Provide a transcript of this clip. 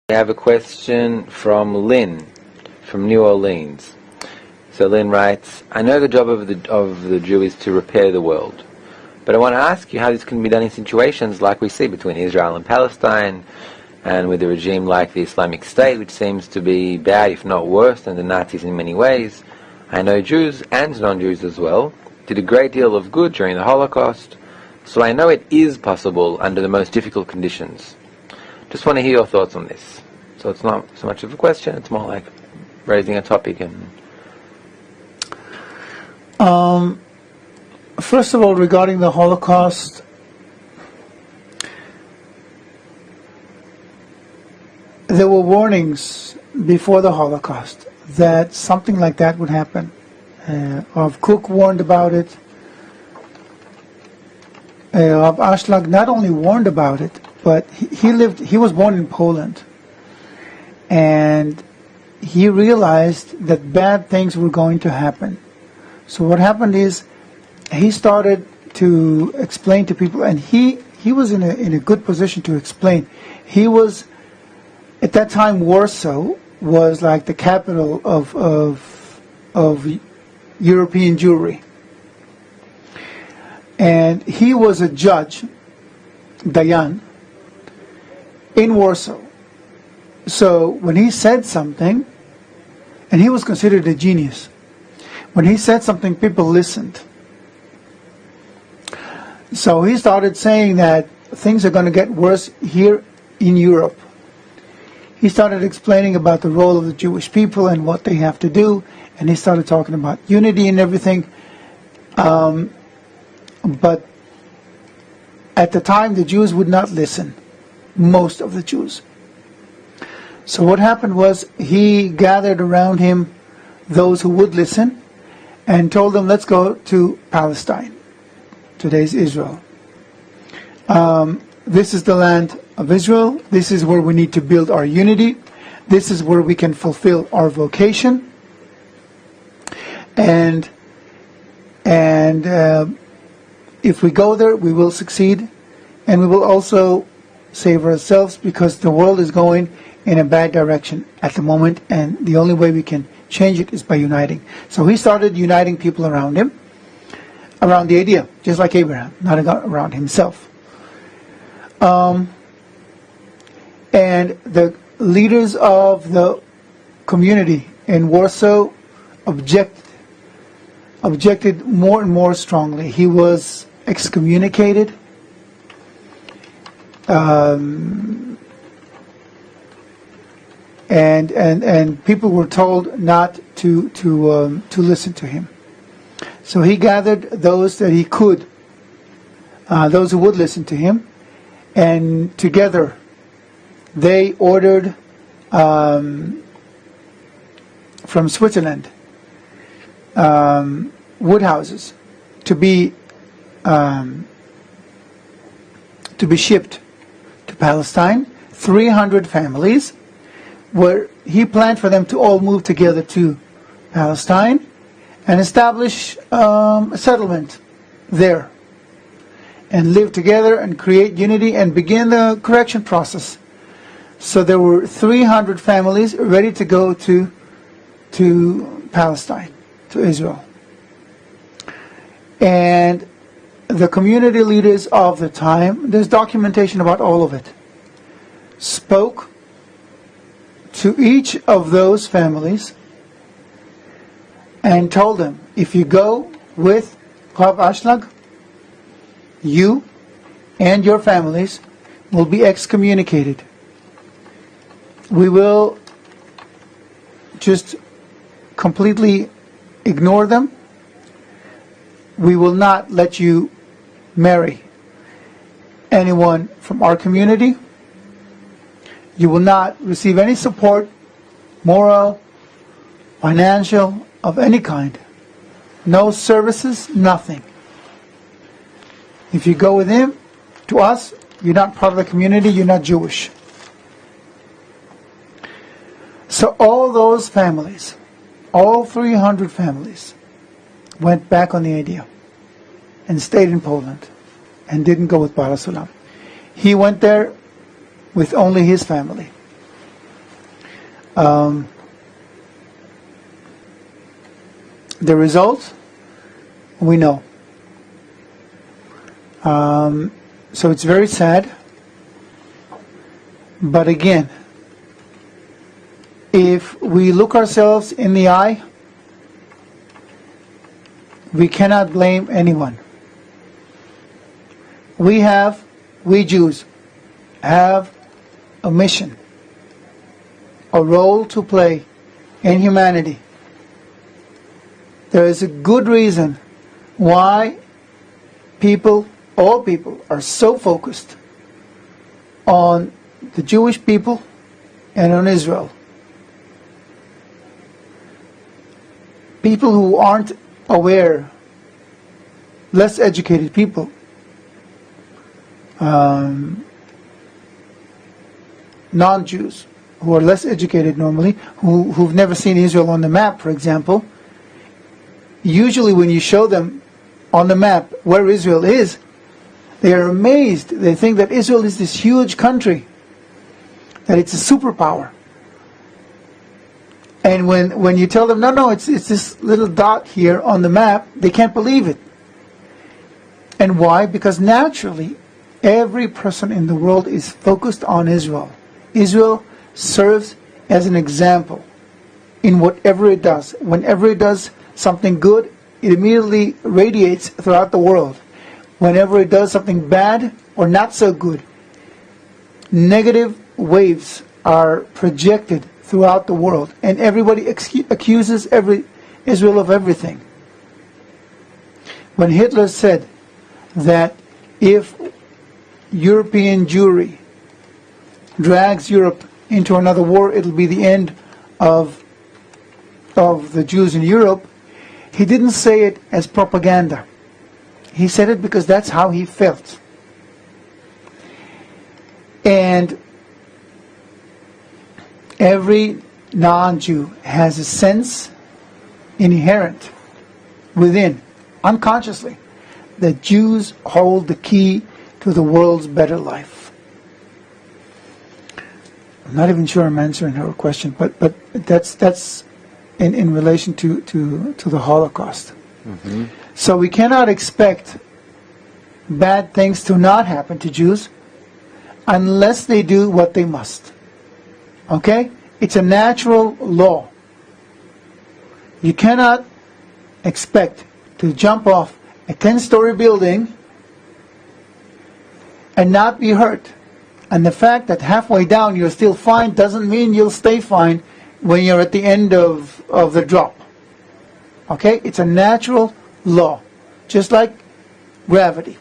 I have a question from Lynn, from New Orleans. So Lynn writes, I know the job of the Jew is to repair the world, but I want to ask you how this can be done in situations like we see between Israel and Palestine, and with a regime like the Islamic State, which seems to be bad, if not worse, than the Nazis in many ways. I know Jews and non-Jews as well did a great deal of good during the Holocaust, so I know it is possible under the most difficult conditions. Just want to hear your thoughts on this. So it's not so much of a question, it's more like raising a topic. And first of all, regarding the Holocaust, there were warnings before the Holocaust that something like that would happen. Rav Kook warned about it. Rav Ashlag not only warned about it, but he was born in Poland, and he realized that bad things were going to happen. So what happened is he started to explain to people, and he was in a good position to explain. He was, at that time, Warsaw was like the capital of European Jewry. And he was a judge, Dayan, in Warsaw. So when he said something, and he was considered a genius, when he said something, people listened. So he started saying that things are going to get worse here in Europe. He started explaining about the role of the Jewish people and what they have to do, and he started talking about unity and everything. But at the time, the Jews would not listen. Most of the Jews. So what happened was he gathered around him those who would listen and told them, let's go to Palestine, today's Israel. This is the land of Israel. This is where we need to build our unity. This is where we can fulfill our vocation. And if we go there, we will succeed, and we will also save ourselves, because the world is going in a bad direction at the moment, and the only way we can change it is by uniting. So he started uniting people around him, around the idea, just like Abraham, not around himself. And the leaders of the community in Warsaw objected more and more strongly. He was excommunicated. And people were told not to listen to him. So he gathered those that he could, those who would listen to him, and together they ordered from Switzerland wood houses to be shipped to Palestine. 300 families, where he planned for them to all move together to Palestine and establish a settlement there and live together and create unity and begin the correction process. So there were 300 families ready to go to Palestine, to Israel. And the community leaders of the time, there's documentation about all of it, spoke to each of those families and told them, if you go with Rav Ashlag, you and your families will be excommunicated. We will just completely ignore them. We will not let you marry anyone from our community. You will not receive any support, moral, financial, of any kind. No services, nothing. If you go with him, to us, you're not part of the community, you're not Jewish. So all those families, all 300 families, went back on the idea and stayed in Poland and didn't go with Baal Sulam. He went there with only his family. The result, we know. So it's very sad. But again, if we look ourselves in the eye, we cannot blame anyone. We Jews, have a mission, a role to play in humanity. There is a good reason why all people are so focused on the Jewish people and on Israel. People who aren't aware, less educated people, non-Jews who are less educated normally, who've never seen Israel on the map, for example, usually when you show them on the map where Israel is, they are amazed. They think that Israel is this huge country, that it's a superpower. And when you tell them, no, it's this little dot here on the map, they can't believe it. And why? Because naturally, every person in the world is focused on Israel. Israel serves as an example in whatever it does. Whenever it does something good, it immediately radiates throughout the world. Whenever it does something bad or not so good, negative waves are projected throughout the world, and everybody accuses Israel of everything. When Hitler said that if European Jewry drags Europe into another war, it'll be the end of the Jews in Europe, he didn't say it as propaganda. He said it because that's how he felt. And every non-Jew has a sense inherent within, unconsciously, that Jews hold the key to the world's better life. I'm not even sure I'm answering her question, but that's in relation to the Holocaust. Mm-hmm. So we cannot expect bad things to not happen to Jews unless they do what they must. Okay? It's a natural law. You cannot expect to jump off a 10-story building and not be hurt. And the fact that halfway down you're still fine doesn't mean you'll stay fine when you're at the end of the drop. Okay? It's a natural law. Just like gravity.